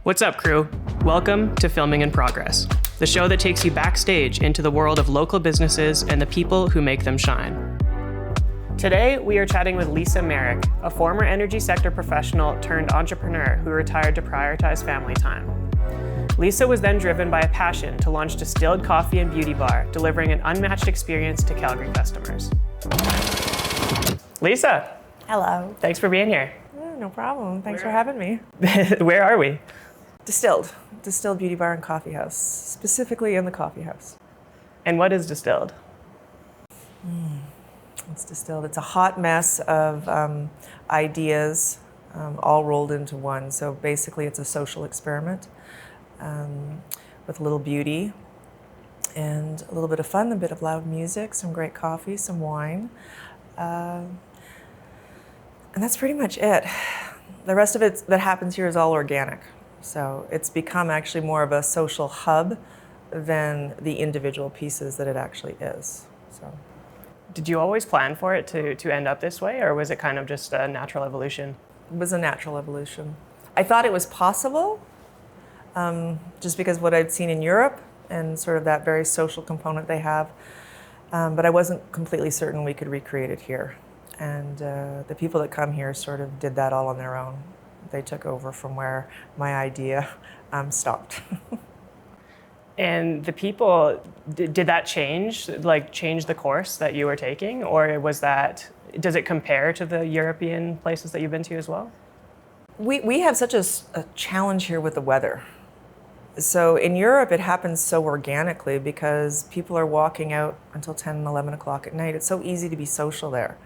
What's up, crew? Welcome to Filming in Progress, the show that takes you backstage into the world of local businesses and the people who make them shine. Today, we are chatting with Lisa Maric, a former energy sector professional turned entrepreneur who retired to prioritize family time. Lisa was then driven by a passion to launch Distilled coffee and beauty bar, delivering an unmatched experience to Calgary customers. Lisa. Hello. Thanks for being here. No problem. Thanks for having me. Where are we? Distilled beauty bar and coffee house, specifically in the coffee house. And what is Distilled? It's Distilled. It's a hot mess of ideas all rolled into one. So basically it's a social experiment with a little beauty and a little bit of fun, a bit of loud music, some great coffee, some wine. And that's pretty much it. The rest of it that happens here is all organic. So it's become actually more of a social hub than the individual pieces that it actually is. So, did you always plan for it to end up this way, or was it kind of just a natural evolution? It was a natural evolution. I thought it was possible, just because what I'd seen in Europe and sort of that very social component they have, but I wasn't completely certain we could recreate it here. And the people that come here sort of did that all on their own. They took over from where my idea stopped. And the people, did that change the course that you were taking? Or does it compare to the European places that you've been to as well? We have such a challenge here with the weather. So in Europe, it happens so organically because people are walking out until 10 and 11 o'clock at night. It's so easy to be social there.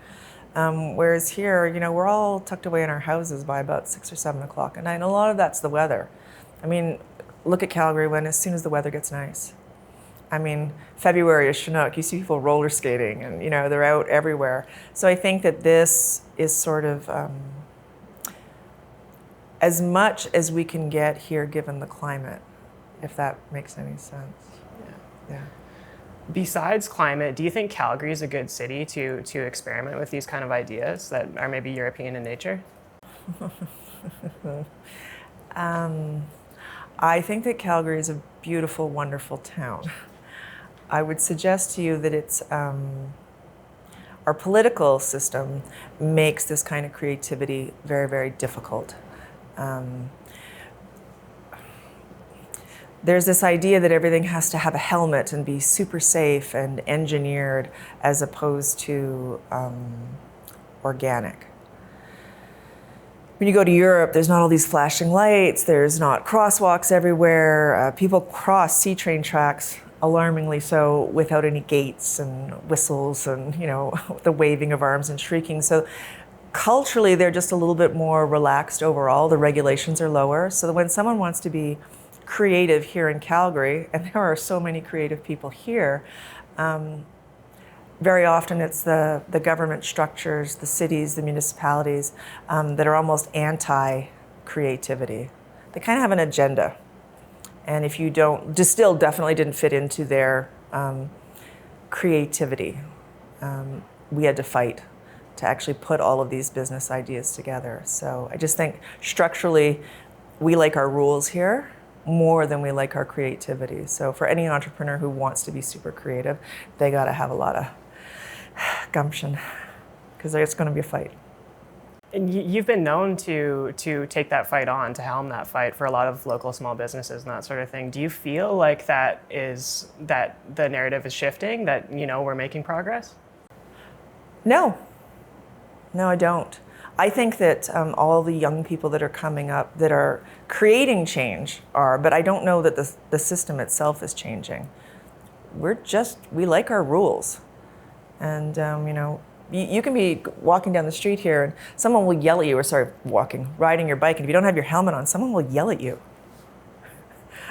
Whereas here, we're all tucked away in our houses by about 6 or 7 o'clock at night, and a lot of that's the weather. I mean, look at Calgary as soon as the weather gets nice. I mean, February is Chinook. You see people roller skating, and they're out everywhere. So I think that this is sort of as much as we can get here given the climate, if that makes any sense. Yeah. Besides climate, do you think Calgary is a good city to experiment with these kind of ideas that are maybe European in nature? I think that Calgary is a beautiful, wonderful town. I would suggest to you that it's our political system makes this kind of creativity very, very difficult. There's this idea that everything has to have a helmet and be super safe and engineered as opposed to organic. When you go to Europe, there's not all these flashing lights, there's not crosswalks everywhere, people cross C-train tracks, alarmingly so, without any gates and whistles and the waving of arms and shrieking. So culturally, they're just a little bit more relaxed overall. The regulations are lower, so that when someone wants to be creative here in Calgary, and there are so many creative people here, very often it's the government structures, the cities, the municipalities that are almost anti-creativity. They kind of have an agenda. And if you don't, Distilled definitely didn't fit into their creativity. We had to fight to actually put all of these business ideas together. So I just think structurally, we like our rules here more than we like our creativity. So for any entrepreneur who wants to be super creative, they got to have a lot of gumption, because it's going to be a fight. And you've been known to take that fight on, to helm that fight for a lot of local small businesses and that sort of thing. Do you feel like that the narrative is shifting, that we're making progress? No, I don't. I think that all the young people that are coming up that are creating change are, but I don't know that the system itself is changing. We like our rules. And, you can be walking down the street here and someone will yell at you, or riding your bike, and if you don't have your helmet on, someone will yell at you.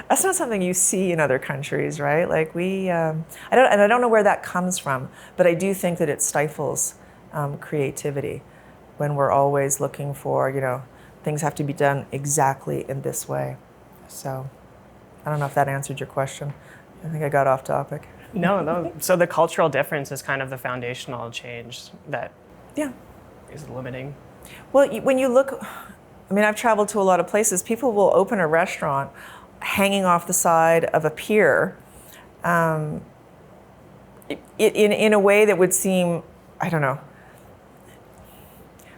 That's not something you see in other countries, right? Like I don't know where that comes from, but I do think that it stifles creativity. When we're always looking for, things have to be done exactly in this way. So I don't know if that answered your question. I think I got off topic. No. So the cultural difference is kind of the foundational change that is limiting. Well, when you look, I mean, I've traveled to a lot of places. People will open a restaurant hanging off the side of a pier in a way that would seem, I don't know,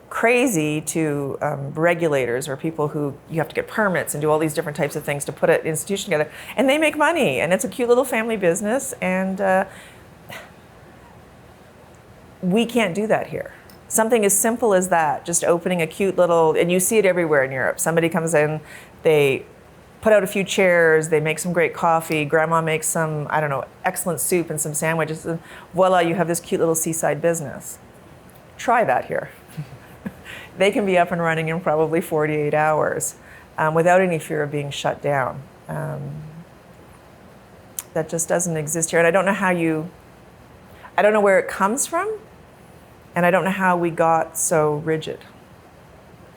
crazy to regulators or people who you have to get permits and do all these different types of things to put an institution together. And they make money, and it's a cute little family business, and we can't do that here. Something as simple as that, just opening a cute little, and you see it everywhere in Europe. Somebody comes in, they put out a few chairs, they make some great coffee, grandma makes some, I don't know, excellent soup and some sandwiches, and voila, you have this cute little seaside business. Try that here. They can be up and running in probably 48 hours without any fear of being shut down. That just doesn't exist here. And I don't know where it comes from, and I don't know how we got so rigid.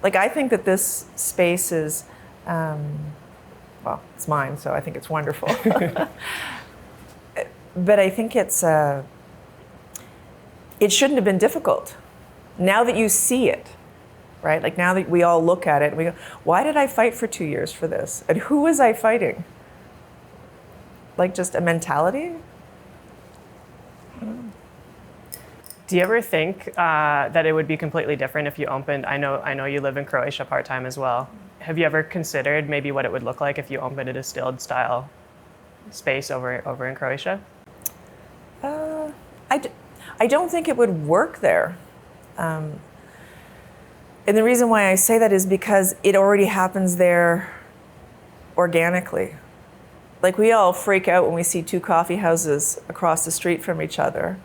Like, I think that this space is, well, it's mine, so I think it's wonderful. But I think it shouldn't have been difficult. Now that you see it, right? Like, now that we all look at it, and we go, why did I fight for 2 years for this? And who was I fighting? Like, just a mentality? Do you ever think that it would be completely different if you opened? I know you live in Croatia part-time as well. Have you ever considered maybe what it would look like if you opened a distilled style space over in Croatia? I don't think it would work there. And the reason why I say that is because it already happens there organically. Like, we all freak out when we see two coffee houses across the street from each other.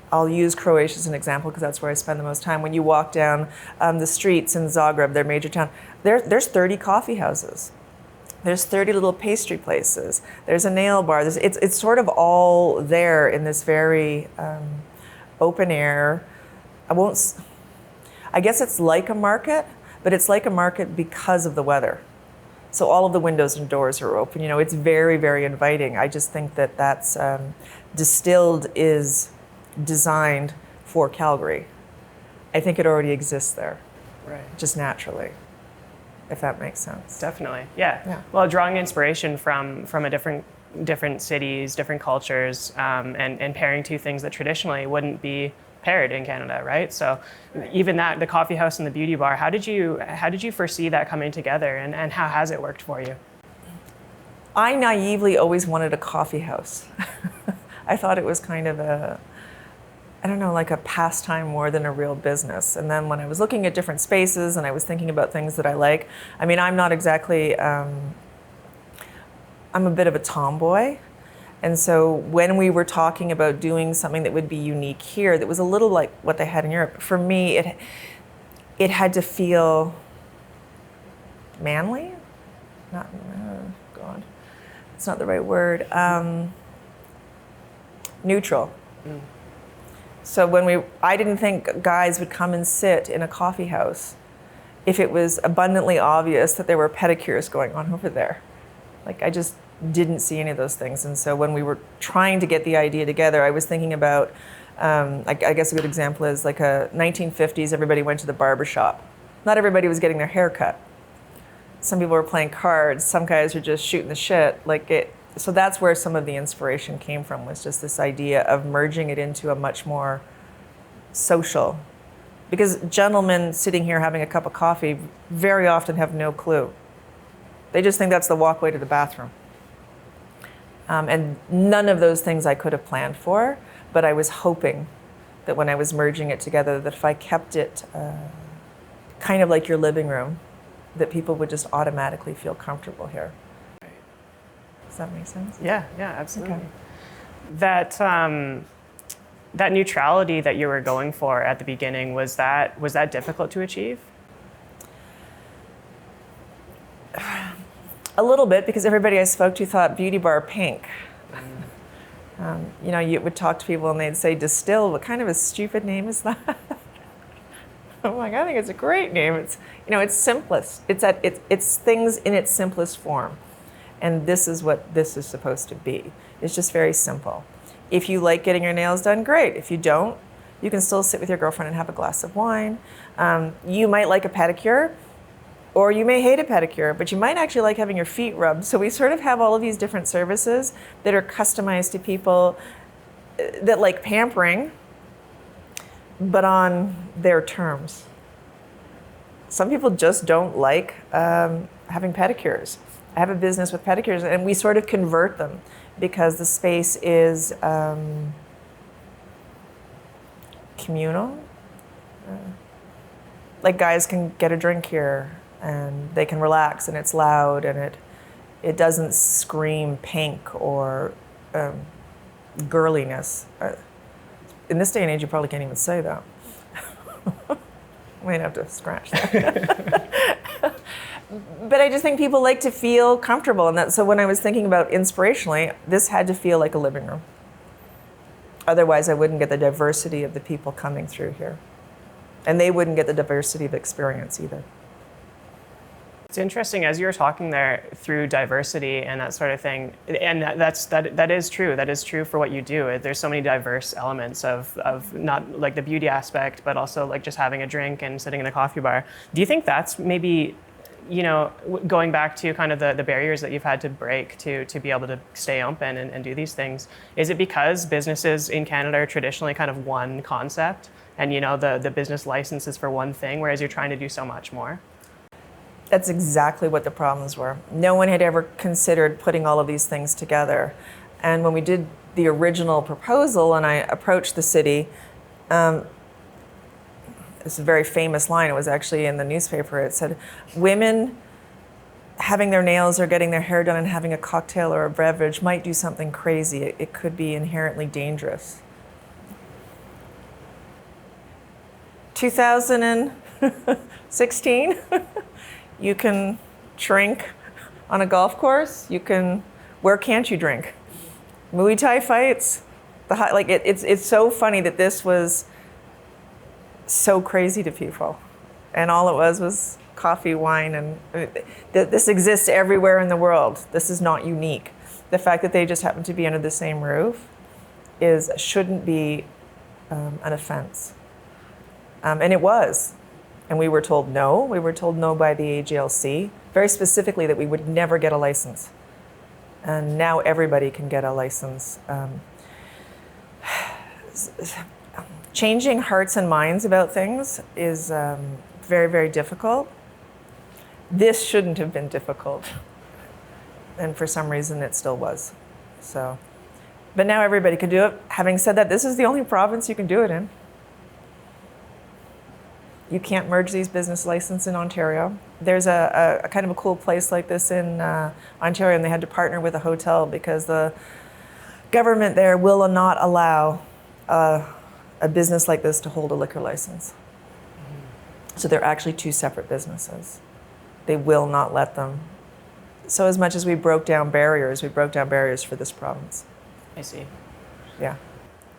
I'll use Croatia as an example because that's where I spend the most time. When you walk down the streets in Zagreb, their major town, there's 30 coffee houses. There's 30 little pastry places. There's a nail bar. It's sort of all there in this very open air. I guess it's like a market, but it's like a market because of the weather. So all of the windows and doors are open. You know, it's very, very inviting. I just think that that's Distilled is designed for Calgary. I think it already exists there, Right. just naturally, if that makes sense. Definitely, yeah. Yeah. Well, drawing inspiration from a different cities, different cultures, and pairing two things that traditionally wouldn't be paired in Canada, right? So even that, the coffee house and the beauty bar, how did you foresee that coming together, and how has it worked for you? I naively always wanted a coffee house. I thought it was kind of like a pastime more than a real business. And then when I was looking at different spaces and I was thinking about things that I like, I mean, I'm not exactly, I'm a bit of a tomboy. And so when we were talking about doing something that would be unique here, that was a little like what they had in Europe, for me, it had to feel manly? God, it's not the right word. Neutral. Mm. So I didn't think guys would come and sit in a coffee house if it was abundantly obvious that there were pedicures going on over there. Like, I just didn't see any of those things. And so when we were trying to get the idea together, I was thinking about, I guess a good example is like a 1950s, everybody went to the barber shop. Not everybody was getting their hair cut. Some people were playing cards, some guys were just shooting the shit. So that's where some of the inspiration came from, was just this idea of merging it into a much more social. Because gentlemen sitting here having a cup of coffee very often have no clue. They just think that's the walkway to the bathroom. And none of those things I could have planned for, but I was hoping that when I was merging it together, that if I kept it kind of like your living room, that people would just automatically feel comfortable here. Does that make sense? Yeah, absolutely. Okay. That neutrality that you were going for at the beginning, was that difficult to achieve? A little bit, because everybody I spoke to thought beauty bar pink. You would talk to people and they'd say Distilled. What kind of a stupid name is that? I'm like, I think it's a great name. It's simplest. It's things in its simplest form. And this is what this is supposed to be. It's just very simple. If you like getting your nails done, great. If you don't, You can still sit with your girlfriend and have a glass of wine. You might like a pedicure, or you may hate a pedicure, but you might actually like having your feet rubbed. So we sort of have all of these different services that are customized to people that like pampering, but on their terms. Some people just don't like having pedicures. I have a business with pedicures, and we sort of convert them because the space is communal. Like guys can get a drink here, and they can relax, and it's loud, and it doesn't scream pink or girliness. In this day and age, you probably can't even say that. Might have to scratch that. But I just think people like to feel comfortable, and so when I was thinking about inspirationally, this had to feel like a living room. Otherwise, I wouldn't get the diversity of the people coming through here. And they wouldn't get the diversity of experience either. It's interesting, as you were talking there through diversity and that sort of thing, and that is true. That is true for what you do. There's so many diverse elements of not like the beauty aspect, but also like just having a drink and sitting in a coffee bar. Do you think that's maybe, going back to kind of the barriers that you've had to break to be able to stay open and do these things? Is it because businesses in Canada are traditionally kind of one concept, and the business license is for one thing, whereas you're trying to do so much more? That's exactly what the problems were. No one had ever considered putting all of these things together. And when we did the original proposal and I approached the city, it's a very famous line, it was actually in the newspaper, it said, women having their nails or getting their hair done and having a cocktail or a beverage might do something crazy. It could be inherently dangerous. 2016, you can drink on a golf course. Where can't you drink? Muay Thai fights. It's so funny that this was so crazy to people. And all it was coffee, wine, and this exists everywhere in the world. This is not unique. The fact that they just happen to be under the same roof shouldn't be an offense. And it was. And we were told no. We were told no by the AGLC, very specifically that we would never get a license. And now everybody can get a license. Changing hearts and minds about things is very, very difficult. This shouldn't have been difficult. And for some reason, it still was. But now everybody can do it. Having said that, this is the only province you can do it in. You can't merge these business licenses in Ontario. There's a kind of a cool place like this in Ontario, and they had to partner with a hotel because the government there will not allow a business like this to hold a liquor license. So they're actually two separate businesses. They will not let them. So as much as we broke down barriers for this province. I see. Yeah.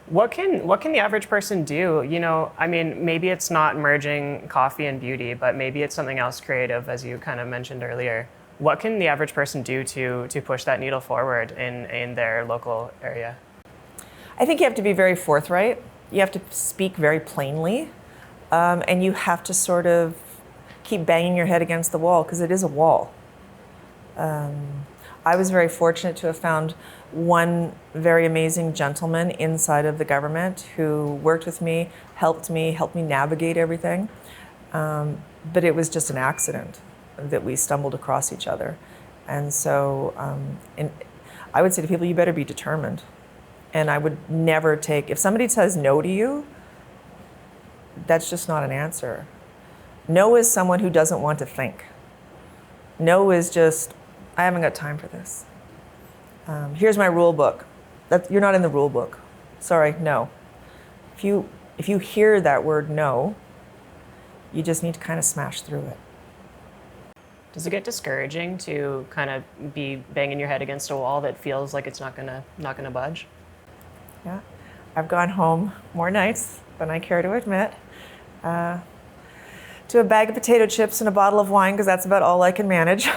What can the average person do? Maybe it's not merging coffee and beauty, but maybe it's something else creative, as you kind of mentioned earlier. What can the average person do to push that needle forward in their local area? I think you have to be very forthright. You have to speak very plainly, and you have to sort of keep banging your head against the wall, because it is a wall. I was very fortunate to have found one very amazing gentleman inside of the government who worked with me, helped me navigate everything. But it was just an accident that we stumbled across each other. And so I would say to people, you better be determined. And I would never if somebody says no to you, that's just not an answer. No is someone who doesn't want to think. No is just, I haven't got time for this. Here's my rule book. You're not in the rule book. Sorry, no. If you hear that word no, you just need to kind of smash through it. Does it get discouraging to kind of be banging your head against a wall that feels like it's not gonna budge? Yeah, I've gone home more nights than I care to admit to a bag of potato chips and a bottle of wine, because that's about all I can manage.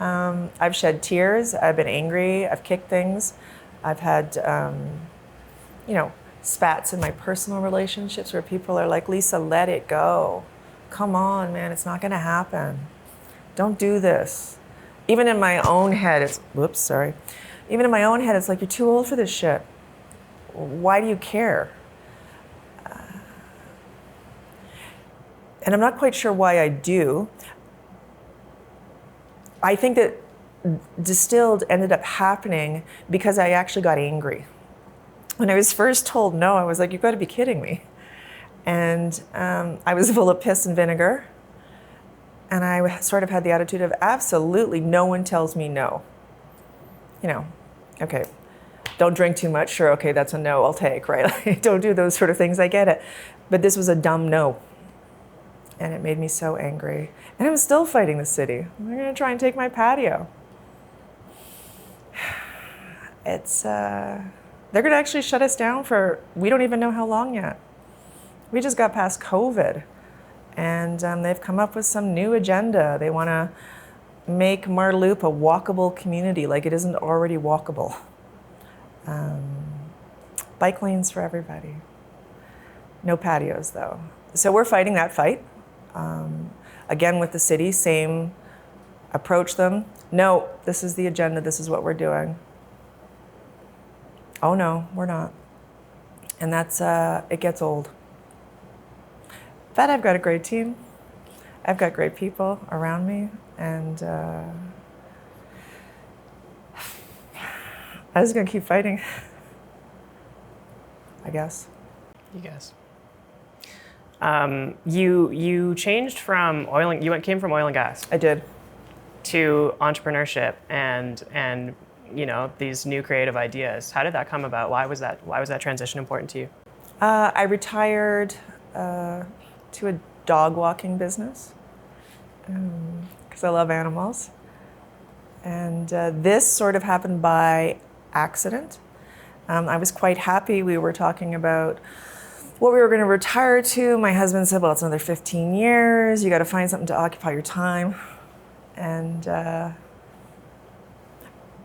I've shed tears. I've been angry. I've kicked things. I've had, spats in my personal relationships where people are like, Lisa, let it go. Come on, man, it's not gonna happen. Don't do this. Even in my own head, Even in my own head, it's like, you're too old for this shit. Why do you care? And I'm not quite sure why I do. I think that Distilled ended up happening because I actually got angry. When I was first told no, I was like, you've got to be kidding me. And I was full of piss and vinegar. And I sort of had the attitude of, absolutely, no one tells me no. You know, okay, don't drink too much. Sure, okay, that's a no, I'll take, right? Don't do those sort of things, I get it. But this was a dumb no. And it made me so angry. And I'm still fighting the city. They're gonna try and take my patio. They're gonna actually shut us down for, we don't even know how long yet. We just got past COVID. And they've come up with some new agenda. They wanna make Marloop a walkable community like it isn't already walkable. Bike lanes for everybody. No patios though. So we're fighting that fight. Again with the city, same approach them. No, this is the agenda, this is what we're doing. Oh no, we're not. And that's, it gets old. But I've got a great team. I've got great people around me, and I'm just gonna keep fighting, I guess. You guess. You changed from came from oil and gas. I did. To entrepreneurship and these new creative ideas. How did that come about? Why was that transition important to you? I retired to a dog walking business because I love animals. And this sort of happened by accident. I was quite happy. We were talking about what we were going to retire to. My husband said, well, it's another 15 years. You got to find something to occupy your time. And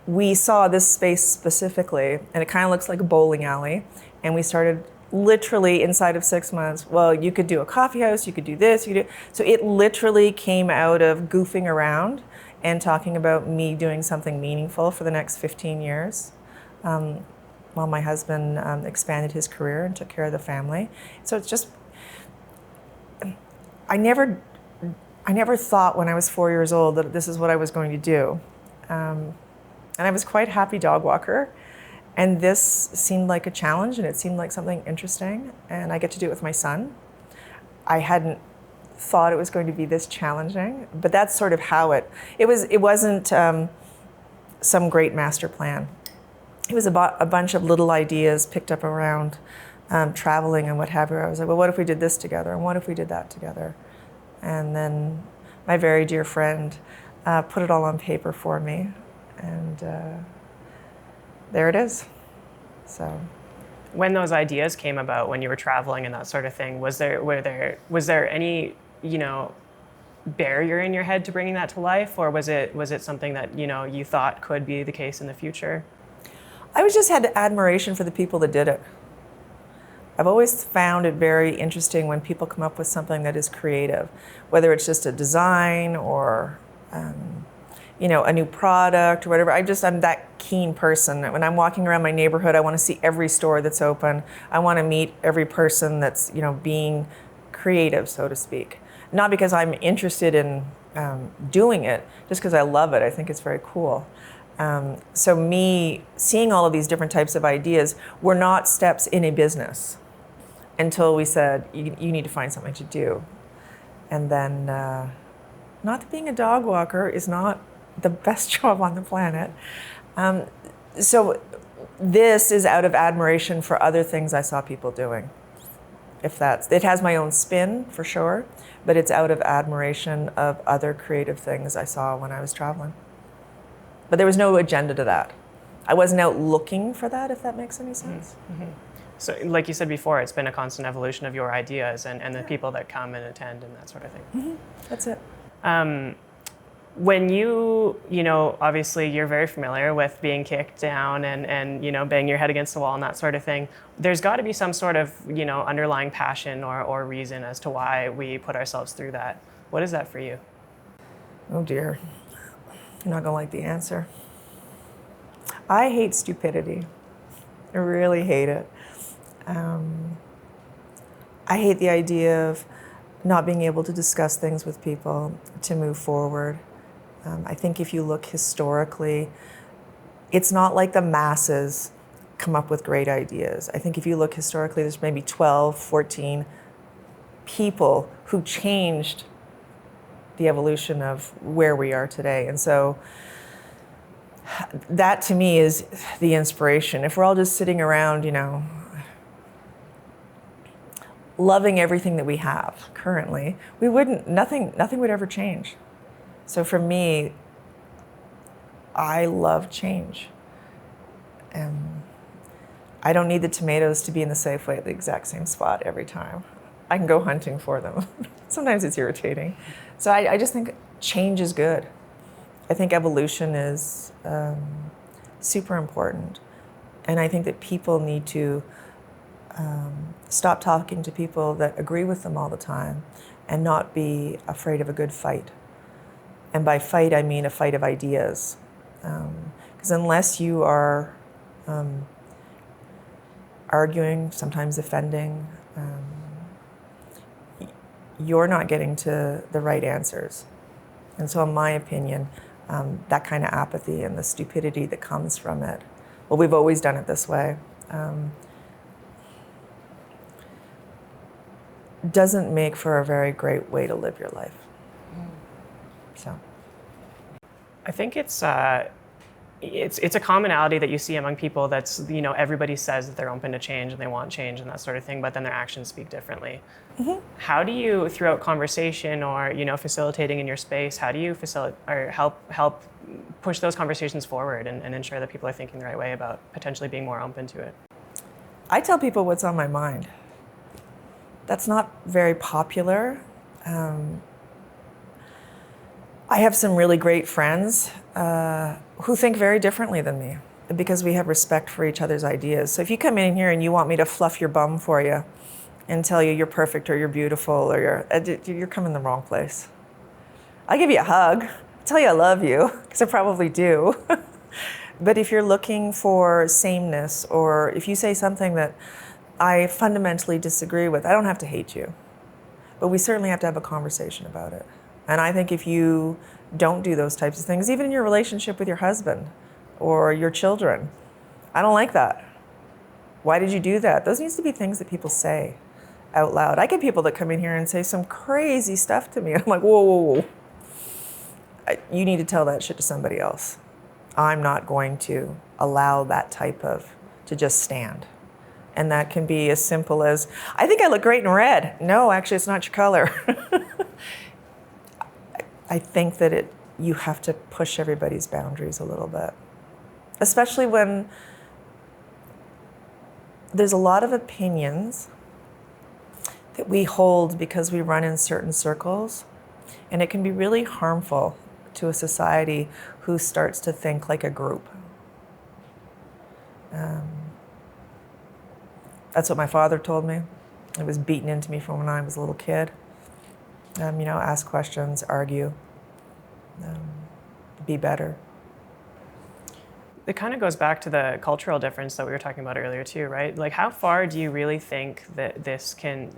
we saw this space specifically, and it kind of looks like a bowling alley. And we started literally inside of 6 months, well, you could do a coffee house, you could do this, so it literally came out of goofing around and talking about me doing something meaningful for the next 15 years. While my husband expanded his career and took care of the family. So it's just, I never thought when I was 4 years old that this is what I was going to do. And I was quite a happy dog walker. And this seemed like a challenge, and it seemed like something interesting. And I get to do it with my son. I hadn't thought it was going to be this challenging, but that's sort of how it wasn't some great master plan. It was about a bunch of little ideas picked up around traveling and what have you. I was like, well, what if we did this together? And what if we did that together? And then my very dear friend put it all on paper for me. And there it is. So, when those ideas came about, when you were traveling and that sort of thing, was there any barrier in your head to bringing that to life, or was it something that you thought could be the case in the future? I just had admiration for the people that did it. I've always found it very interesting when people come up with something that is creative, whether it's just a design or a new product or whatever. I'm that keen person. When I'm walking around my neighborhood, I want to see every store that's open. I want to meet every person that's being creative, so to speak. Not because I'm interested in doing it, just because I love it. I think it's very cool. So me seeing all of these different types of ideas were not steps in a business until we said, you need to find something to do. And then, not that being a dog walker is not the best job on the planet. So this is out of admiration for other things I saw people doing. It has my own spin for sure, but it's out of admiration of other creative things I saw when I was traveling. But there was no agenda to that. I wasn't out looking for that, if that makes any sense. Mm-hmm. So like you said before, it's been a constant evolution of your ideas and the people that come and attend and that sort of thing. Mm-hmm. That's it. When obviously you're very familiar with being kicked down and banging your head against the wall and that sort of thing, there's got to be some sort of, underlying passion or reason as to why we put ourselves through that. What is that for you? Oh dear, you're not gonna like the answer. I hate stupidity. I really hate it. I hate the idea of not being able to discuss things with people to move forward. I think if you look historically, it's not like the masses come up with great ideas. I think if you look historically, there's maybe 12, 14 people who changed the evolution of where we are today. And so that to me is the inspiration. If we're all just sitting around, loving everything that we have currently, nothing would ever change. So for me, I love change. I don't need the tomatoes to be in the Safeway at the exact same spot every time. I can go hunting for them. Sometimes it's irritating. So I just think change is good. I think evolution is super important. And I think that people need to stop talking to people that agree with them all the time and not be afraid of a good fight. And by fight, I mean a fight of ideas. Because unless you are arguing, sometimes offending, you're not getting to the right answers. And so in my opinion, that kind of apathy and the stupidity that comes from it, well, we've always done it this way, doesn't make for a very great way to live your life. So I think it's a commonality that you see among people that's, everybody says that they're open to change and they want change and that sort of thing, but then their actions speak differently. Mm-hmm. How do you, throughout conversation or, facilitating in your space, how do you facilitate or help push those conversations forward and ensure that people are thinking the right way about potentially being more open to it? I tell people what's on my mind. That's not very popular. I have some really great friends who think very differently than me because we have respect for each other's ideas. So if you come in here and you want me to fluff your bum for you and tell you you're perfect or you're beautiful or you're coming the wrong place. I'll give you a hug, tell you I love you, because I probably do. But if you're looking for sameness or if you say something that I fundamentally disagree with, I don't have to hate you. But we certainly have to have a conversation about it. And I think if you don't do those types of things, even in your relationship with your husband or your children, I don't like that. Why did you do that? Those needs to be things that people say out loud. I get people that come in here and say some crazy stuff to me. I'm like, whoa, whoa, whoa. You need to tell that shit to somebody else. I'm not going to allow that type of, to just stand. And that can be as simple as, I think I look great in red. No, actually, it's not your color. I think that you have to push everybody's boundaries a little bit, especially when there's a lot of opinions that we hold because we run in certain circles, and it can be really harmful to a society who starts to think like a group. That's what my father told me. It was beaten into me from when I was a little kid. Ask questions, argue, be better. It kind of goes back to the cultural difference that we were talking about earlier too, right? Like, how far do you really think that this can,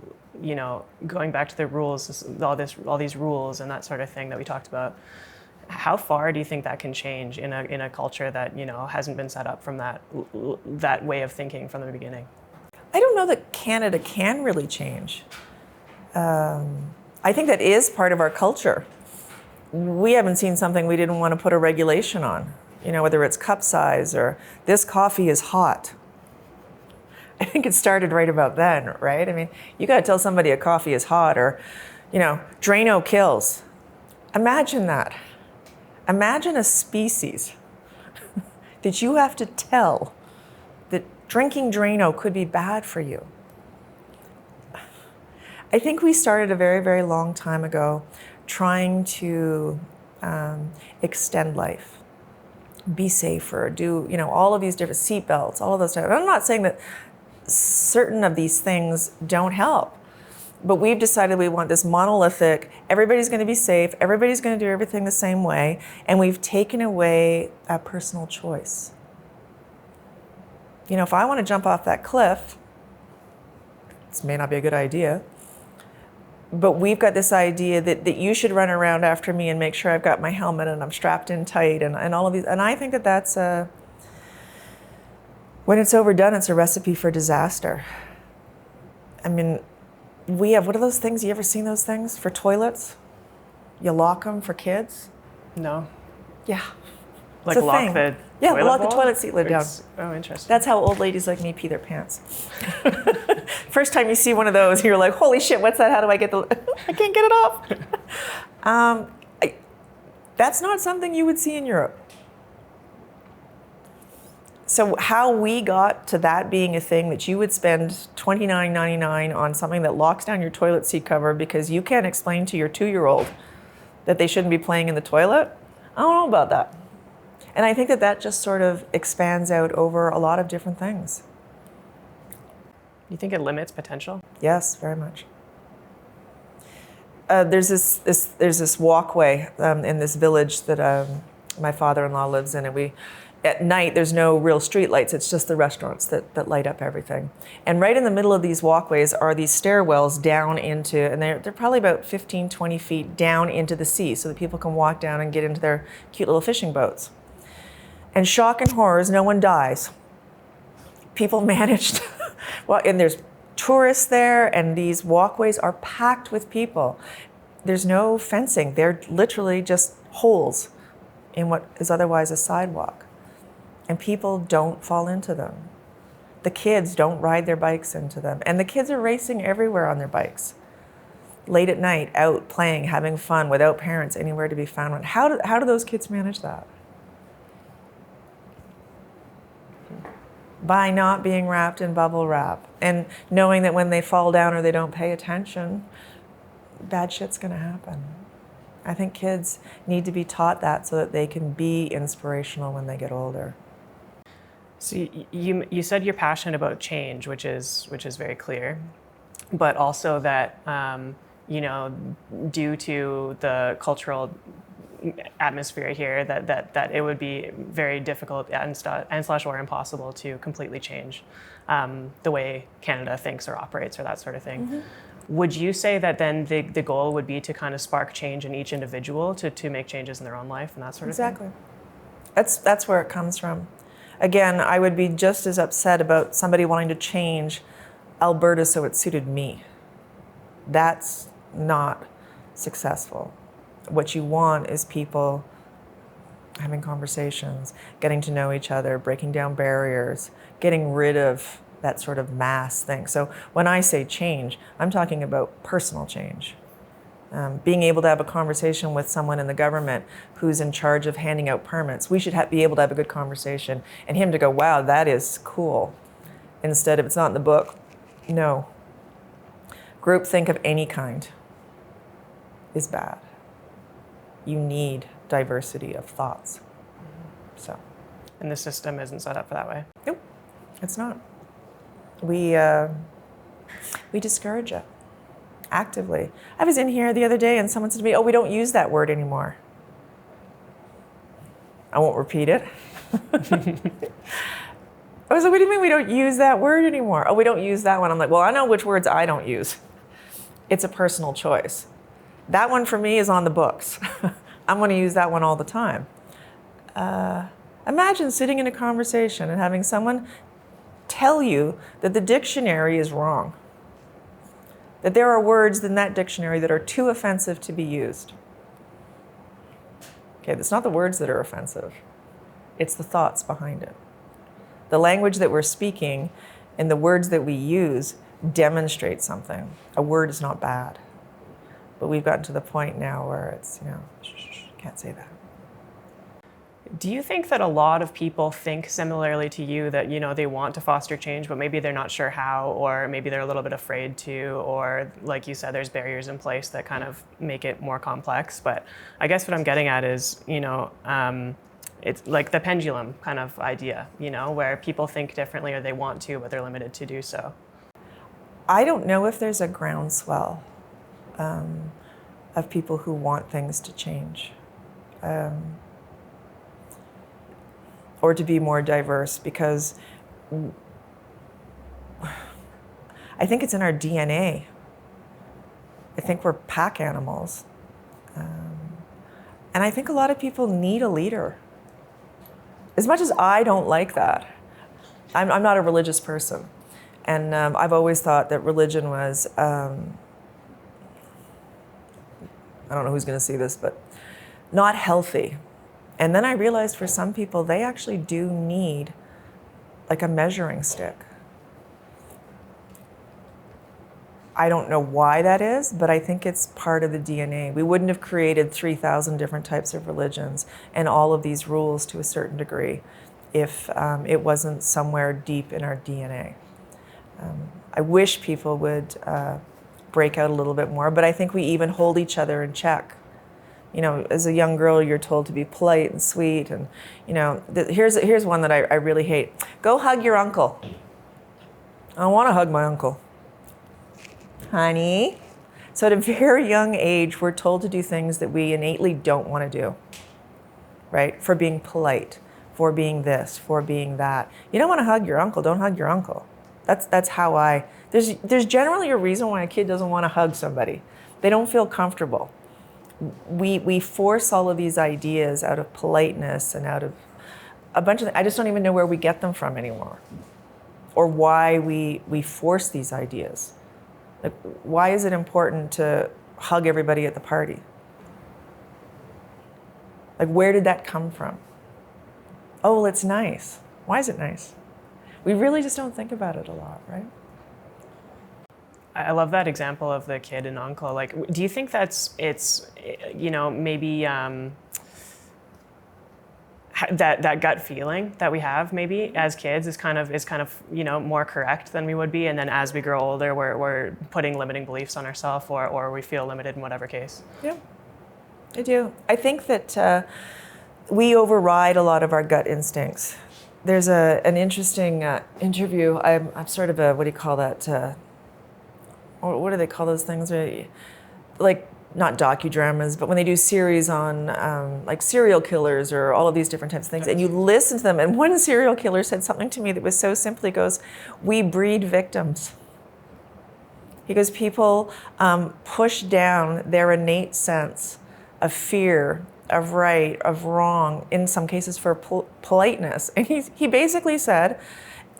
going back to the rules, all these rules and that sort of thing that we talked about, how far do you think that can change in a culture that, hasn't been set up from that way of thinking from the beginning? I don't know that Canada can really change. I think that is part of our culture. We haven't seen something we didn't want to put a regulation on, whether it's cup size or this coffee is hot. I think it started right about then, right? I mean, you got to tell somebody a coffee is hot or, Drano kills. Imagine that. Imagine a species that you have to tell that drinking Drano could be bad for you. I think we started a very, very long time ago trying to extend life, be safer, do, all of these different seatbelts, all of those stuff. I'm not saying that certain of these things don't help, but we've decided we want this monolithic, everybody's going to be safe, everybody's going to do everything the same way, and we've taken away a personal choice. If I want to jump off that cliff, this may not be a good idea, but we've got this idea that you should run around after me and make sure I've got my helmet and I'm strapped in tight and all of these. And I think that that's when it's overdone, it's a recipe for disaster. I mean, we have, what are those things? You ever seen those things for toilets? You lock them for kids? No. Yeah. Like lock the toilet lock bowl? the toilet seat lid down. Oh, interesting. That's how old ladies like me pee their pants. First time you see one of those, you're like, holy shit, what's that? How do I get I can't get it off. That's not something you would see in Europe. So how we got to that being a thing that you would spend $29.99 on something that locks down your toilet seat cover because you can't explain to your 2-year-old that they shouldn't be playing in the toilet, I don't know about that. And I think that just sort of expands out over a lot of different things. You think it limits potential? Yes, very much. There's this walkway in this village that my father-in-law lives in, and at night there's no real street lights. It's just the restaurants that light up everything. And right in the middle of these walkways are these stairwells down into, and they're probably about 15, 20 feet down into the sea, so that people can walk down and get into their cute little fishing boats. And shock and horrors, no one dies. People managed, and there's tourists there, and these walkways are packed with people. There's no fencing. They're literally just holes in what is otherwise a sidewalk. And people don't fall into them. The kids don't ride their bikes into them. And the kids are racing everywhere on their bikes. Late at night, out playing, having fun, without parents anywhere to be found. How do those kids manage that? By not being wrapped in bubble wrap and knowing that when they fall down or they don't pay attention, bad shit's gonna happen. I think kids need to be taught that so that they can be inspirational when they get older. So you said you're passionate about change, which is very clear, but also that due to the cultural atmosphere here, that it would be very difficult and or impossible to completely change the way Canada thinks or operates or that sort of thing. Mm-hmm. Would you say that then the goal would be to kind of spark change in each individual to make changes in their own life and that sort of thing? Exactly. That's where it comes from. Again, I would be just as upset about somebody wanting to change Alberta so it suited me. That's not successful. What you want is people having conversations, getting to know each other, breaking down barriers, getting rid of that sort of mass thing. So when I say change, I'm talking about personal change. Being able to have a conversation with someone in the government who's in charge of handing out permits. We should be able to have a good conversation and him to go, wow, that is cool. Instead of, it's not in the book. No. Groupthink of any kind is bad. You need diversity of thoughts. So. And the system isn't set up for that way? Nope, it's not. We discourage it actively. I was in here the other day and someone said to me, oh, we don't use that word anymore. I won't repeat it. I was like, what do you mean we don't use that word anymore? Oh, we don't use that one. I'm like, well, I know which words I don't use. It's a personal choice. That one for me is on the books. I'm going to use that one all the time. Imagine sitting in a conversation and having someone tell you that the dictionary is wrong. That there are words in that dictionary that are too offensive to be used. Okay, it's not the words that are offensive. It's the thoughts behind it. The language that we're speaking and the words that we use demonstrate something. A word is not bad. But we've gotten to the point now where it's, can't say that. Do you think that a lot of people think similarly to you, that, you know, they want to foster change, but maybe they're not sure how, or maybe they're a little bit afraid to, or like you said, there's barriers in place that kind of make it more complex? But I guess what I'm getting at is, you know, it's like the pendulum kind of idea, you know, where people think differently or they want to, but they're limited to do so. I don't know if there's a groundswell of people who want things to change. Or to be more diverse, because I think it's in our DNA. I think we're pack animals. And I think a lot of people need a leader. As much as I don't like that, I'm not a religious person. And I've always thought that religion was, I don't know who's going to see this, but not healthy. And then I realized for some people, they actually do need like a measuring stick. I don't know why that is, but I think it's part of the DNA. We wouldn't have created 3,000 different types of religions and all of these rules to a certain degree if it wasn't somewhere deep in our DNA. I wish people would break out a little bit more, but I think we even hold each other in check. You know, as a young girl, you're told to be polite and sweet, and you know, here's one that I really hate. Go hug your uncle. I don't want to hug my uncle. Honey. So at a very young age, we're told to do things that we innately don't want to do, right? For being polite, for being this, for being that. You don't want to hug your uncle, don't hug your uncle. That's how there's generally a reason why a kid doesn't want to hug somebody. They don't feel comfortable. We force all of these ideas out of politeness and out of a bunch of, I just don't even know where we get them from anymore, or why we force these ideas. Like, why is it important to hug everybody at the party? Like, where did that come from? Oh, well, it's nice. Why is it nice? We really just don't think about it a lot, right? I love that example of the kid and uncle. Like, do you think it's, you know, maybe that gut feeling that we have maybe as kids is kind of, you know, more correct than we would be, and then as we grow older, we're putting limiting beliefs on ourselves, or we feel limited in whatever case? Yeah, I do. I think that we override a lot of our gut instincts. There's an interesting interview. I'm sort of a, what do you call that? What do they call those things? Like, not docudramas, but when they do series on like serial killers or all of these different types of things, and you listen to them, and one serial killer said something to me that was so simple. He goes, "We breed victims." He goes, people push down their innate sense of fear, of right, of wrong, in some cases for politeness. And he basically said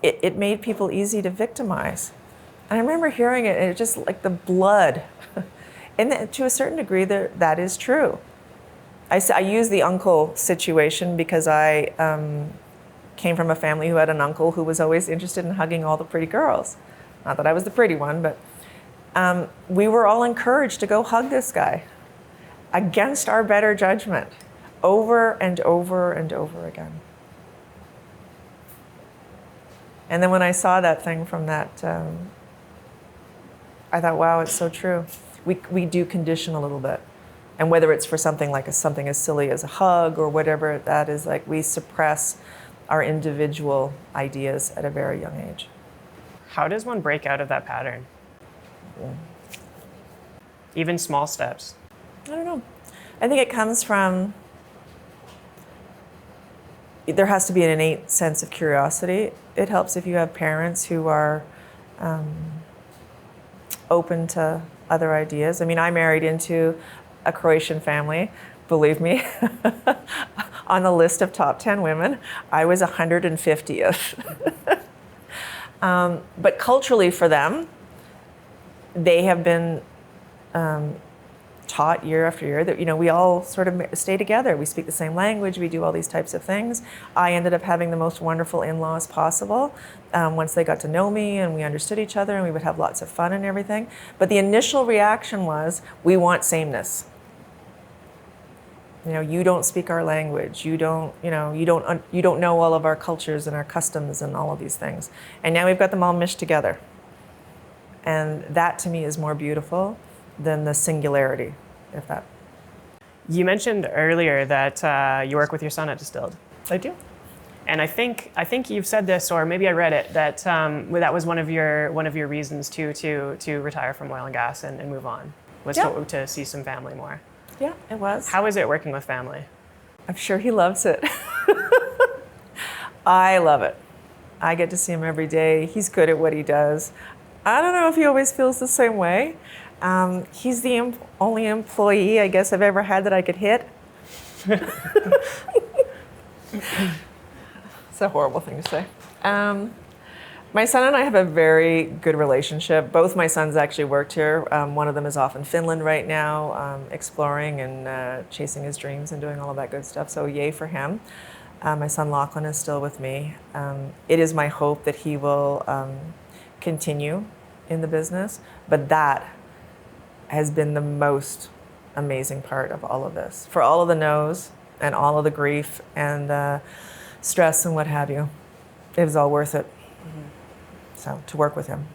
it made people easy to victimize. And I remember hearing it, and it just like the blood. And to a certain degree, that is true. I use the uncle situation because I came from a family who had an uncle who was always interested in hugging all the pretty girls. Not that I was the pretty one, but we were all encouraged to go hug this guy against our better judgment, over and over and over again. And then when I saw that thing from that, I thought, wow, it's so true. We do condition a little bit. And whether it's for something like something as silly as a hug or whatever that is, like, we suppress our individual ideas at a very young age. How does one break out of that pattern? Yeah. Even small steps. I don't know. I think it comes from, there has to be an innate sense of curiosity. It helps if you have parents who are open to other ideas. I mean, I married into a Croatian family, believe me. On the list of top 10 women, I was 150th. But culturally for them, they have been taught year after year that, you know, we all sort of stay together. We speak the same language. We do all these types of things. I ended up having the most wonderful in-laws possible once they got to know me and we understood each other, and we would have lots of fun and everything. But the initial reaction was, we want sameness. You don't speak our language. You don't know all of our cultures and our customs and all of these things. And now we've got them all meshed together. And that to me is more beautiful than the singularity, if that. You mentioned earlier that you work with your son at Distilled. I do. And I think you've said this, or maybe I read it, that that was one of your reasons to retire from oil and gas and move on, was to see some family more. Yeah, it was. How is it working with family? I'm sure he loves it. I love it. I get to see him every day. He's good at what he does. I don't know if he always feels the same way. He's the only employee, I guess, I've ever had that I could hit. It's a horrible thing to say. My son and I have a very good relationship. Both my sons actually worked here. One of them is off in Finland right now, exploring and chasing his dreams and doing all of that good stuff. So yay for him. My son Lachlan is still with me. It is my hope that he will continue in the business, but that has been the most amazing part of all of this. For all of the no's and all of the grief and stress and what have you, it was all worth it. Mm-hmm. So to work with him.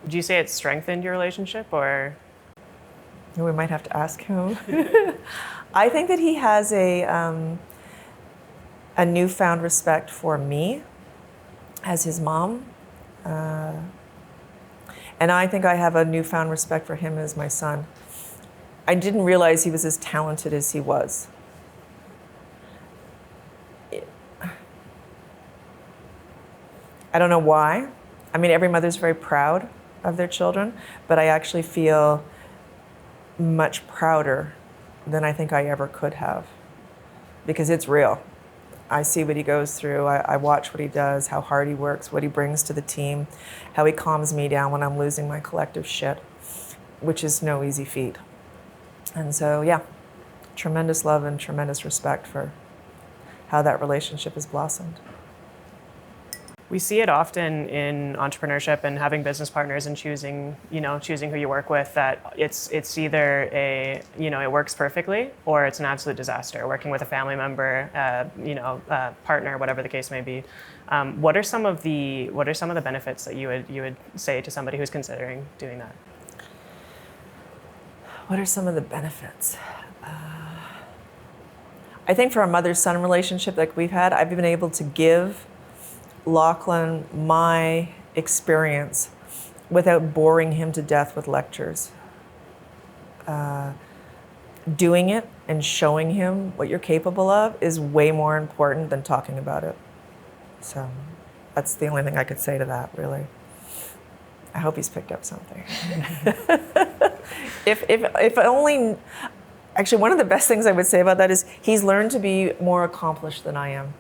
Would you say it's strengthened your relationship, or? We might have to ask him. I think that he has a newfound respect for me as his mom. And I think I have a newfound respect for him as my son. I didn't realize he was as talented as he was. I don't know why. I mean, every mother's very proud of their children, but I actually feel much prouder than I think I ever could have, because it's real. I see what he goes through. I watch what he does, how hard he works, what he brings to the team, how he calms me down when I'm losing my collective shit, which is no easy feat. And so, yeah, tremendous love and tremendous respect for how that relationship has blossomed. We see it often in entrepreneurship and having business partners and choosing who you work with, that it's either it works perfectly or it's an absolute disaster. Working with a family member, partner, whatever the case may be. What are some of the benefits that you would say to somebody who's considering doing that? What are some of the benefits? I think for a mother-son relationship like we've had, I've been able to give Lachlan my experience without boring him to death with lectures. Doing it and showing him what you're capable of is way more important than talking about it. So that's the only thing I could say to that, really. I hope he's picked up something. If only, actually, one of the best things I would say about that is he's learned to be more accomplished than I am.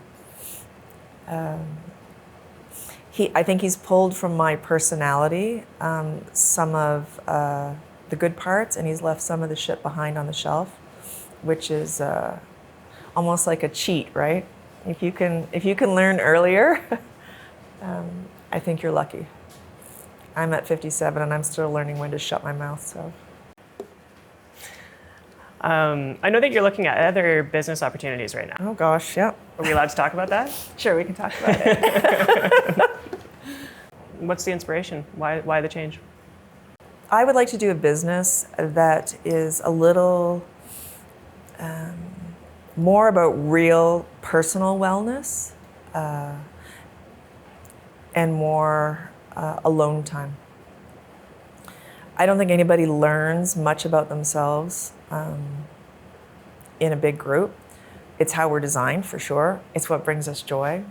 I think he's pulled from my personality some of the good parts, and he's left some of the shit behind on the shelf, which is almost like a cheat, right? If you can learn earlier, I think you're lucky. I'm at 57 and I'm still learning when to shut my mouth. So. I know that you're looking at other business opportunities right now. Oh gosh, yeah. Are we allowed to talk about that? Sure, we can talk about it. What's the inspiration? Why the change? I would like to do a business that is a little more about real personal wellness and more alone time. I don't think anybody learns much about themselves in a big group. It's how we're designed, for sure. It's what brings us joy.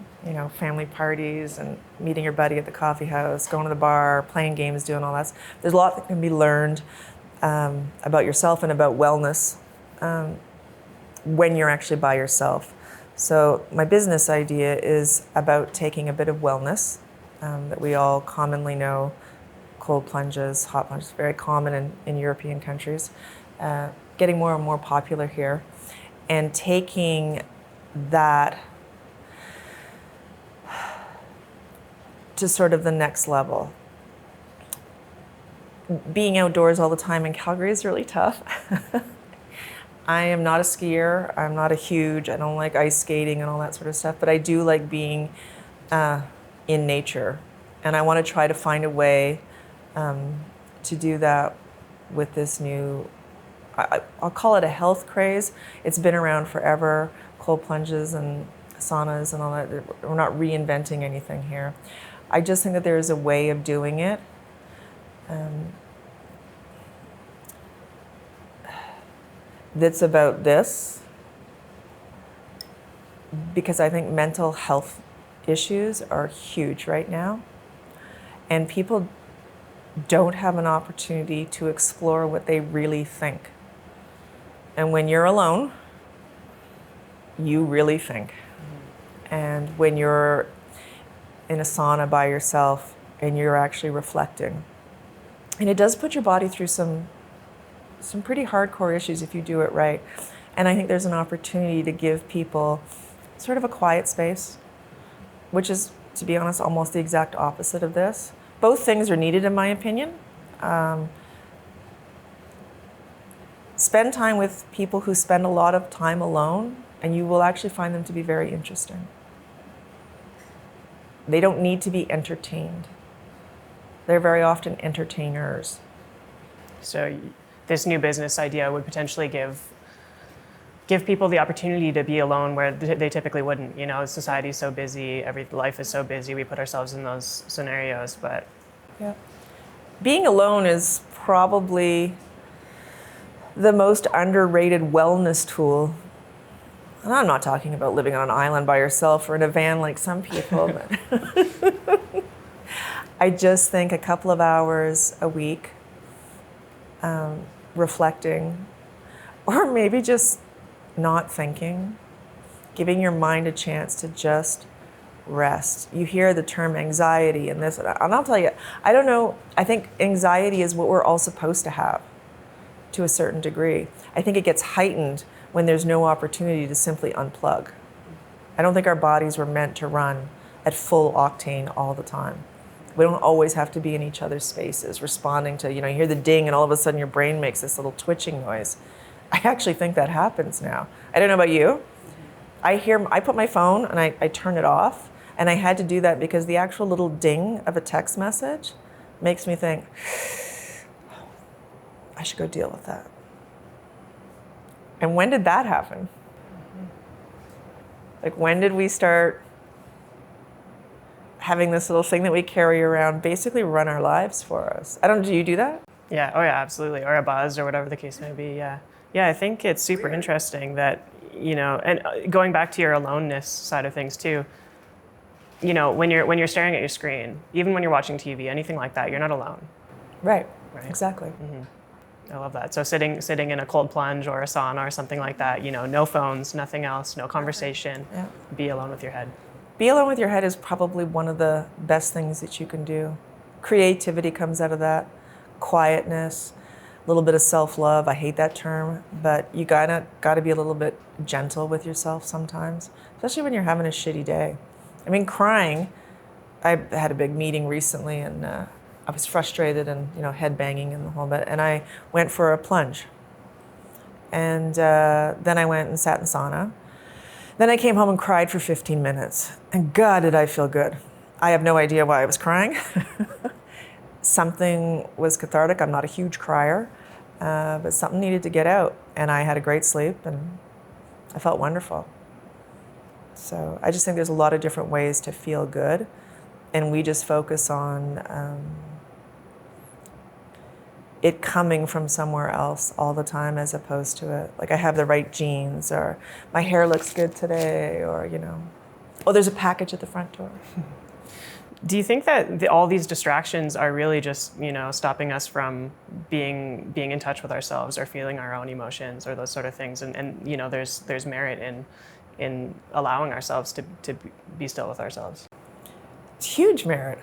Family parties and meeting your buddy at the coffee house, going to the bar, playing games, doing all that. There's a lot that can be learned about yourself and about wellness when you're actually by yourself. So my business idea is about taking a bit of wellness that we all commonly know, cold plunges, hot plunges, very common in European countries, getting more and more popular here, and taking that to sort of the next level. Being outdoors all the time in Calgary is really tough. I am not a skier. I'm not I don't like ice skating and all that sort of stuff, but I do like being in nature. And I want to try to find a way to do that with this new, I'll call it a health craze. It's been around forever, cold plunges and saunas and all that. We're not reinventing anything here. I just think that there is a way of doing it. That's about this, because I think mental health issues are huge right now, and people don't have an opportunity to explore what they really think. And when you're alone, you really think. And when you're in a sauna by yourself and you're actually reflecting, and it does put your body through some pretty hardcore issues if you do it right. And I think there's an opportunity to give people sort of a quiet space, which is, to be honest, almost the exact opposite of this. Both things are needed, in my opinion. Spend time with people who spend a lot of time alone, and you will actually find them to be very interesting. They don't need to be entertained. They're very often entertainers. So this new business idea would potentially give people the opportunity to be alone where they typically wouldn't. You know, society's so busy, life is so busy, we put ourselves in those scenarios, but... Yeah. Being alone is probably the most underrated wellness tool. And I'm not talking about living on an island by yourself or in a van like some people, but I just think a couple of hours a week reflecting, or maybe just not thinking, giving your mind a chance to just rest. You hear the term anxiety and this, and I'll tell you, I don't know, I think anxiety is what we're all supposed to have to a certain degree. I think it gets heightened when there's no opportunity to simply unplug. I don't think our bodies were meant to run at full octane all the time. We don't always have to be in each other's spaces, responding to, you hear the ding and all of a sudden your brain makes this little twitching noise. I actually think that happens now. I don't know about you. I put my phone and I turn it off, and I had to do that because the actual little ding of a text message makes me think, I should go deal with that. And when did that happen? Like, when did we start having this little thing that we carry around basically run our lives for us? Do you do that? Yeah, oh yeah, absolutely. Or a buzz or whatever the case may be, yeah. Yeah, I think it's super interesting that, and going back to your aloneness side of things too, when you're staring at your screen, even when you're watching TV, anything like that, you're not alone. Right. Exactly. Mm-hmm. I love that. So sitting in a cold plunge or a sauna or something like that, no phones, nothing else, no conversation, yeah. Be alone with your head. Be alone with your head is probably one of the best things that you can do. Creativity comes out of that, quietness, a little bit of self-love. I hate that term, but you gotta be a little bit gentle with yourself sometimes, especially when you're having a shitty day. I mean, crying, I had a big meeting recently, and I was frustrated and head banging and the whole bit, and I went for a plunge. And then I went and sat in the sauna. Then I came home and cried for 15 minutes. And God, did I feel good. I have no idea why I was crying. Something was cathartic. I'm not a huge crier, but something needed to get out. And I had a great sleep, and I felt wonderful. So I just think there's a lot of different ways to feel good. And we just focus on it coming from somewhere else all the time, as opposed to it. Like, I have the right jeans, or my hair looks good today, or, oh, there's a package at the front door. Do you think that all these distractions are really just, stopping us from being in touch with ourselves or feeling our own emotions or those sort of things? And there's merit in allowing ourselves to be still with ourselves. It's huge merit.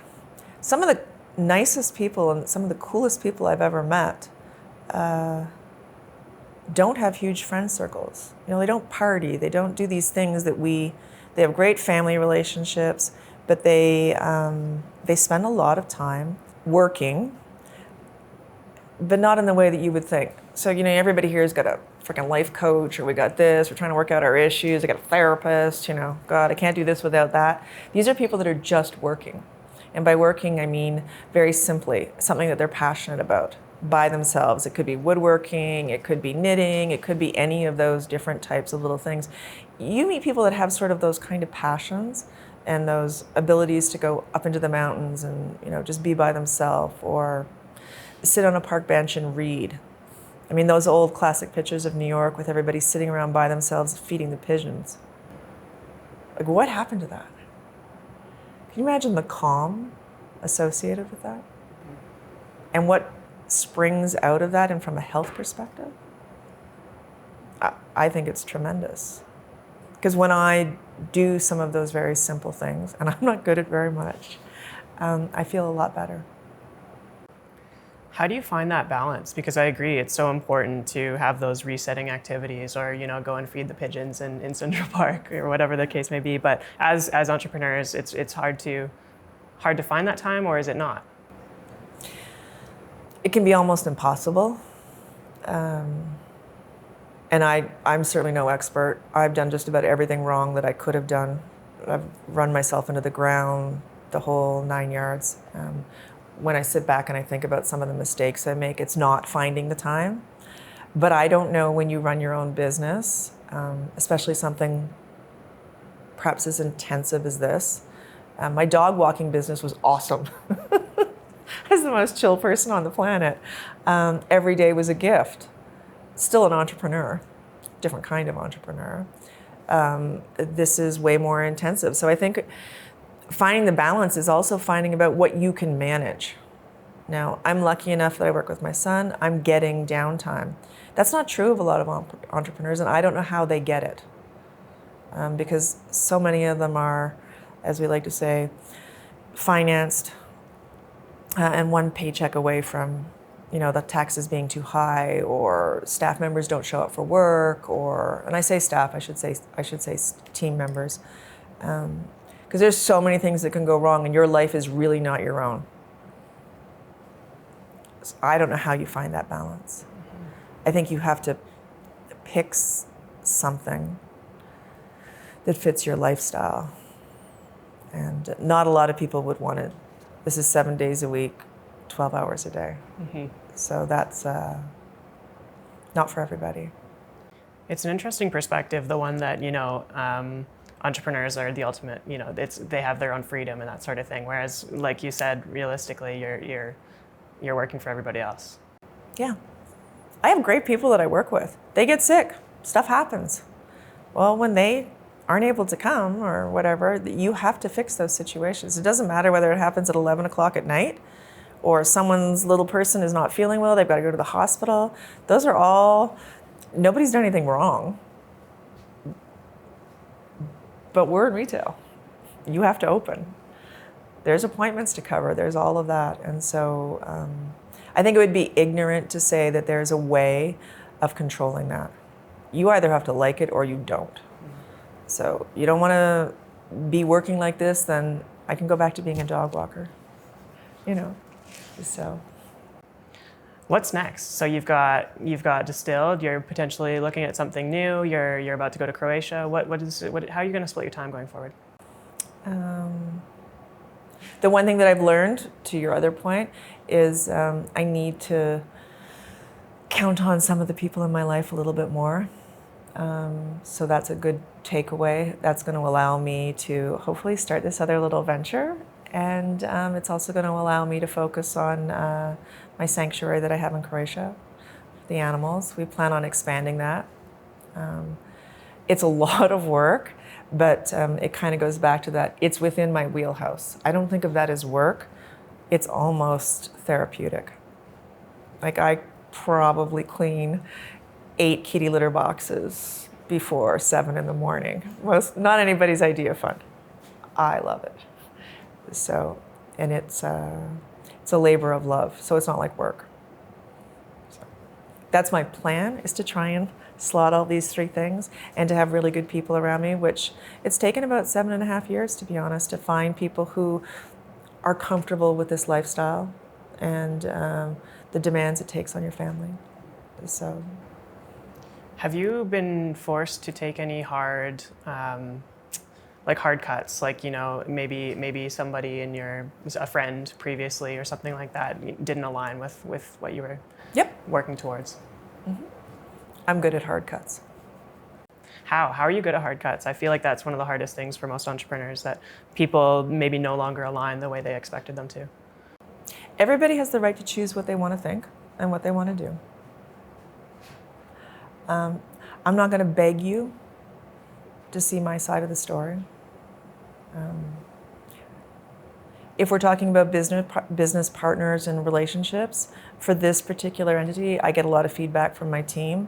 Some of the nicest people and some of the coolest people I've ever met don't have huge friend circles. They don't party. They don't do these things that they have great family relationships, but they spend a lot of time working, but not in the way that you would think. So, everybody here has got a freaking life coach, or we got this, we're trying to work out our issues, I got a therapist, God, I can't do this without that. These are people that are just working. And by working, I mean very simply, something that they're passionate about by themselves. It could be woodworking, it could be knitting, it could be any of those different types of little things. You meet people that have sort of those kind of passions and those abilities to go up into the mountains and just be by themselves, or sit on a park bench and read. I mean, those old classic pictures of New York with everybody sitting around by themselves feeding the pigeons. Like, what happened to that? Can you imagine the calm associated with that? And what springs out of that, and from a health perspective? I think it's tremendous. Because when I do some of those very simple things, and I'm not good at very much, I feel a lot better. How do you find that balance? Because I agree, it's so important to have those resetting activities, or go and feed the pigeons in Central Park, or whatever the case may be. But as entrepreneurs, it's hard to find that time, or is it not? It can be almost impossible. And I'm certainly no expert. I've done just about everything wrong that I could have done. I've run myself into the ground, the whole 9 yards. When I sit back and I think about some of the mistakes I make, it's not finding the time. But I don't know, when you run your own business, especially something perhaps as intensive as this. My dog walking business was awesome. I was the most chill person on the planet. Every day was a gift. Still an entrepreneur, different kind of entrepreneur. This is way more intensive. So I think finding the balance is also finding about what you can manage. Now, I'm lucky enough that I work with my son. I'm getting downtime. That's not true of a lot of entrepreneurs, and I don't know how they get it. Because so many of them are, as we like to say, financed and one paycheck away from the taxes being too high, or staff members don't show up for work, or, and I say staff, I should say team members. Because there's so many things that can go wrong, and your life is really not your own. So I don't know how you find that balance. I think you have to pick something that fits your lifestyle. And not a lot of people would want it. This is 7 days a week, 12 hours a day. Mm-hmm. So that's not for everybody. It's an interesting perspective, the one that, entrepreneurs are the ultimate, they have their own freedom and that sort of thing. Whereas, like you said, realistically, you're working for everybody else. Yeah. I have great people that I work with. They get sick. Stuff happens. Well, when they aren't able to come or whatever, you have to fix those situations. It doesn't matter whether it happens at 11 o'clock at night, or someone's little person is not feeling well, they've got to go to the hospital. Those are all, nobody's done anything wrong. But we're in retail. You have to open. There's appointments to cover. There's all of that. And so I think it would be ignorant to say that there's a way of controlling that. You either have to like it or you don't. Mm-hmm. So you don't want to be working like this, then I can go back to being a dog walker. So. What's next? So you've got Distilled. You're potentially looking at something new. You're about to go to Croatia. How are you going to split your time going forward? The one thing that I've learned, to your other point, is I need to count on some of the people in my life a little bit more. So that's a good takeaway. That's going to allow me to hopefully start this other little venture. And it's also going to allow me to focus on my sanctuary that I have in Croatia, the animals. We plan on expanding that. It's a lot of work, but it kind of goes back to that. It's within my wheelhouse. I don't think of that as work. It's almost therapeutic. Like, I probably clean 8 kitty litter boxes before 7 in the morning. Not anybody's idea of fun. I love it. So, and it's a labor of love, so it's not like work. So that's my plan, is to try and slot all these 3 things and to have really good people around me, which it's taken about 7.5 years, to be honest, to find people who are comfortable with this lifestyle and the demands it takes on your family. So Have you been forced to take any hard, like hard cuts? Like, you know, maybe somebody in a friend previously or something like that didn't align with what you were Yep. working towards. I'm good at hard cuts. How are you good at hard cuts? I feel like that's one of the hardest things for most entrepreneurs, that people maybe no longer align the way they expected them to. Everybody has the right to choose what they want to think and what they want to do. I'm not going to beg you to see my side of the story. If we're talking about business partners and relationships, for this particular entity, I get a lot of feedback from my team,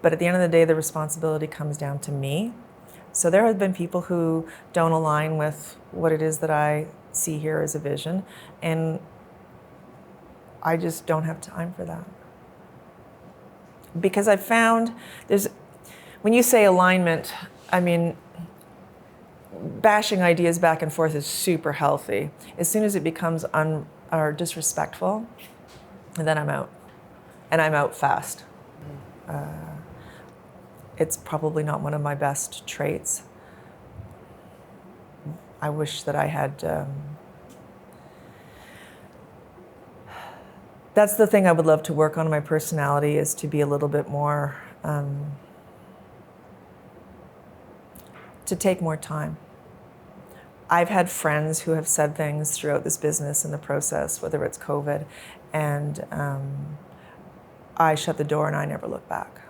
but at the end of the day, the responsibility comes down to me. So there have been people who don't align with what it is that I see here as a vision, and I just don't have time for that. Because I've found when you say alignment, I mean, bashing ideas back and forth is super healthy. As soon as it becomes or disrespectful, then I'm out. And I'm out fast. It's probably not one of my best traits. I wish that I had... That's the thing I would love to work on in my personality, is to be a little bit more... to take more time. I've had friends who have said things throughout this business in the process, whether it's COVID, and I shut the door and I never look back.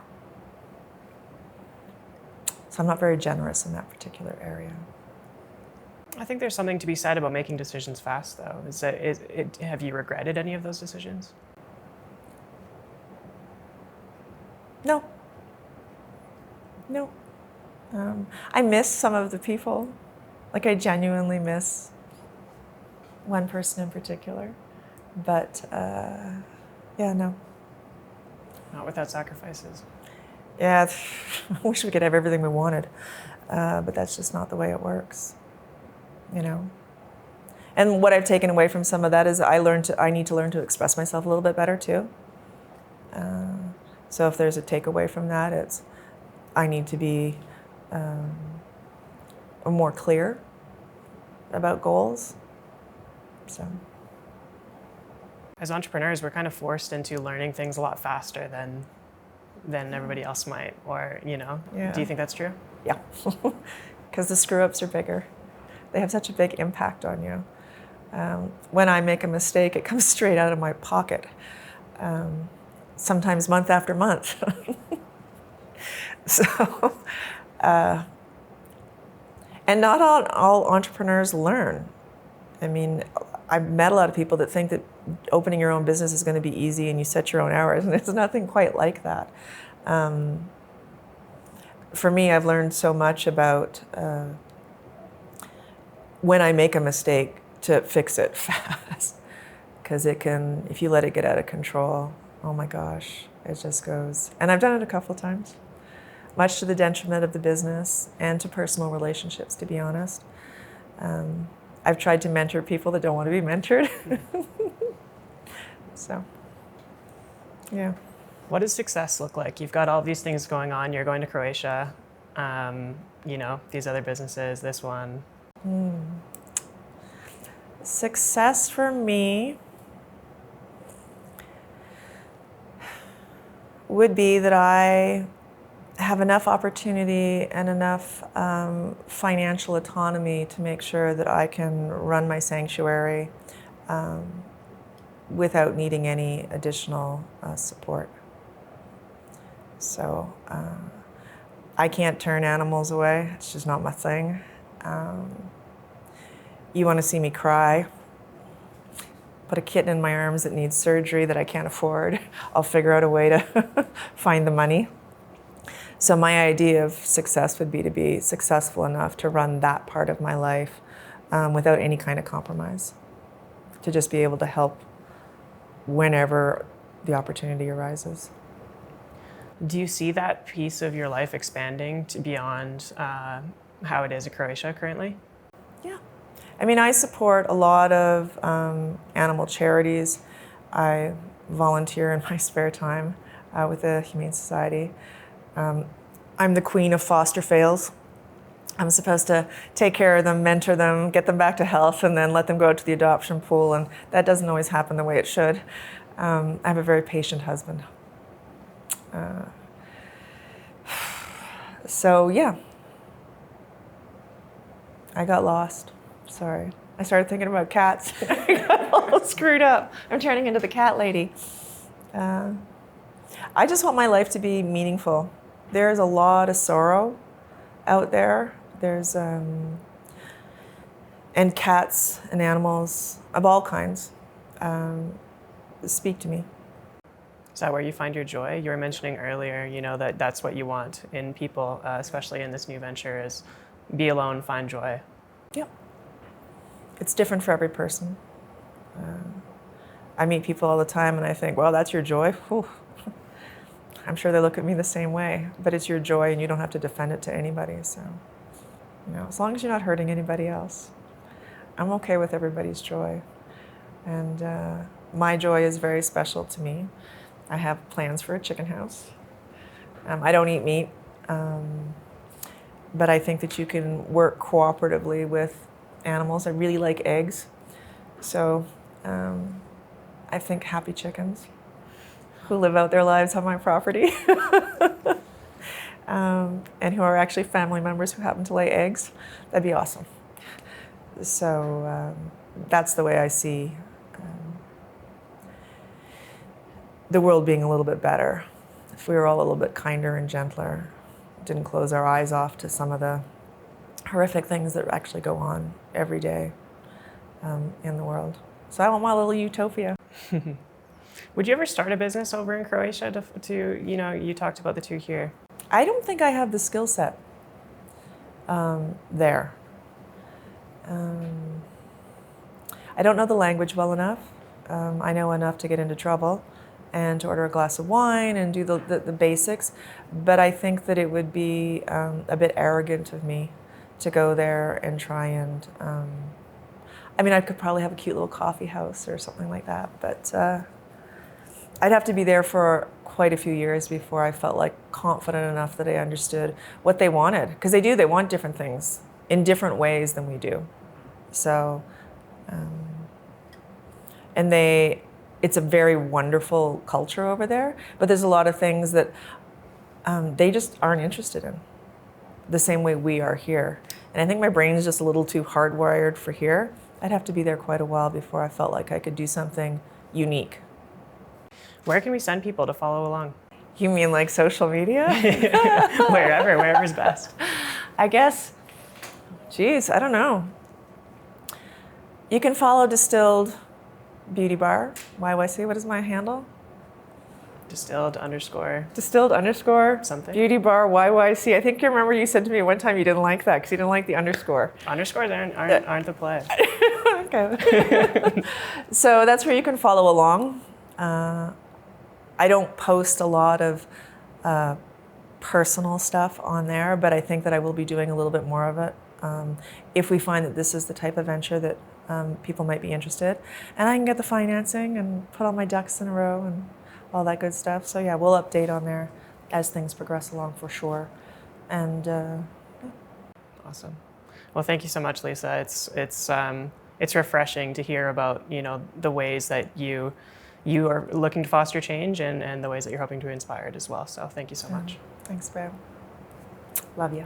So I'm not very generous in that particular area. I think there's something to be said about making decisions fast, though. Have you regretted any of those decisions? No. No. I miss some of the people. Like, I genuinely miss one person in particular. But, yeah, no. Not without sacrifices. Yeah, I wish we could have everything we wanted. But that's just not the way it works, you know? And what I've taken away from some of that is I need to learn to express myself a little bit better, too. So if there's a takeaway from that, it's I need to be more clear about goals. So, as entrepreneurs, we're kind of forced into learning things a lot faster than everybody else might, or, you know. Yeah. Do you think that's true? Yeah, because the screw-ups are bigger. They have such a big impact on you. When I make a mistake, it comes straight out of my pocket, sometimes month after month. So, and not all entrepreneurs learn. I mean, I've met a lot of people that think that opening your own business is going to be easy and you set your own hours, and it's nothing quite like that. For me, I've learned so much about when I make a mistake, to fix it fast. Because if you let it get out of control, oh my gosh, it just goes. And I've done it a couple of times, much to the detriment of the business and to personal relationships, to be honest. I've tried to mentor people that don't want to be mentored. So, yeah. What does success look like? You've got all these things going on. You're going to Croatia, you know, these other businesses, this one. Success for me would be that I have enough opportunity and enough financial autonomy to make sure that I can run my sanctuary without needing any additional support. So I can't turn animals away. It's just not my thing. You want to see me cry? Put a kitten in my arms that needs surgery that I can't afford. I'll figure out a way to find the money. So my idea of success would be to be successful enough to run that part of my life without any kind of compromise. To just be able to help whenever the opportunity arises. Do you see that piece of your life expanding to beyond how it is in Croatia currently? Yeah. I mean, I support a lot of animal charities. I volunteer in my spare time with the Humane Society. I'm the queen of foster fails. I'm supposed to take care of them, mentor them, get them back to health, and then let them go out to the adoption pool. And that doesn't always happen the way it should. I have a very patient husband. So yeah, I got lost. Sorry. I started thinking about cats. I got all screwed up. I'm turning into the cat lady. I just want my life to be meaningful. There's a lot of sorrow out there. There's, and cats and animals of all kinds speak to me. Is that where you find your joy? You were mentioning earlier, that that's what you want in people, especially in this new venture, is be alone, find joy. Yep. It's different for every person. I meet people all the time and I think, well, that's your joy? Whew. I'm sure they look at me the same way, but it's your joy and you don't have to defend it to anybody. So, as long as you're not hurting anybody else, I'm okay with everybody's joy. And my joy is very special to me. I have plans for a chicken house. I don't eat meat, but I think that you can work cooperatively with animals. I really like eggs. So I think happy chickens who live out their lives on my property and who are actually family members who happen to lay eggs. That'd be awesome. So that's the way I see the world being a little bit better. If we were all a little bit kinder and gentler, didn't close our eyes off to some of the horrific things that actually go on every day in the world. So I want my little utopia. Would you ever start a business over in Croatia to you talked about the two here? I don't think I have the skill set there. I don't know the language well enough. I know enough to get into trouble and to order a glass of wine and do the basics, but I think that it would be a bit arrogant of me to go there and try and, I could probably have a cute little coffee house or something like that, but I'd have to be there for quite a few years before I felt like confident enough that I understood what they wanted. Because they want different things in different ways than we do. So, and it's a very wonderful culture over there, but there's a lot of things that they just aren't interested in the same way we are here. And I think my brain is just a little too hardwired for here. I'd have to be there quite a while before I felt like I could do something unique. Where can we send people to follow along? You mean like social media? Wherever's best. I guess, I don't know. You can follow Distilled Beauty Bar, YYC. What is my handle? Distilled _. Distilled _ something. Beauty Bar YYC. I think you remember you said to me one time you didn't like that because you didn't like the underscore. Underscores aren't the play. Okay. So that's where you can follow along. I don't post a lot of personal stuff on there, but I think that I will be doing a little bit more of it if we find that this is the type of venture that people might be interested. And I can get the financing and put all my ducks in a row and all that good stuff. So yeah, we'll update on there as things progress along for sure. And Awesome. Well, thank you so much, Lisa. It's refreshing to hear about the ways that you are looking to foster change and the ways that you're hoping to inspire it as well. So thank you so much. Thanks, babe. Love you.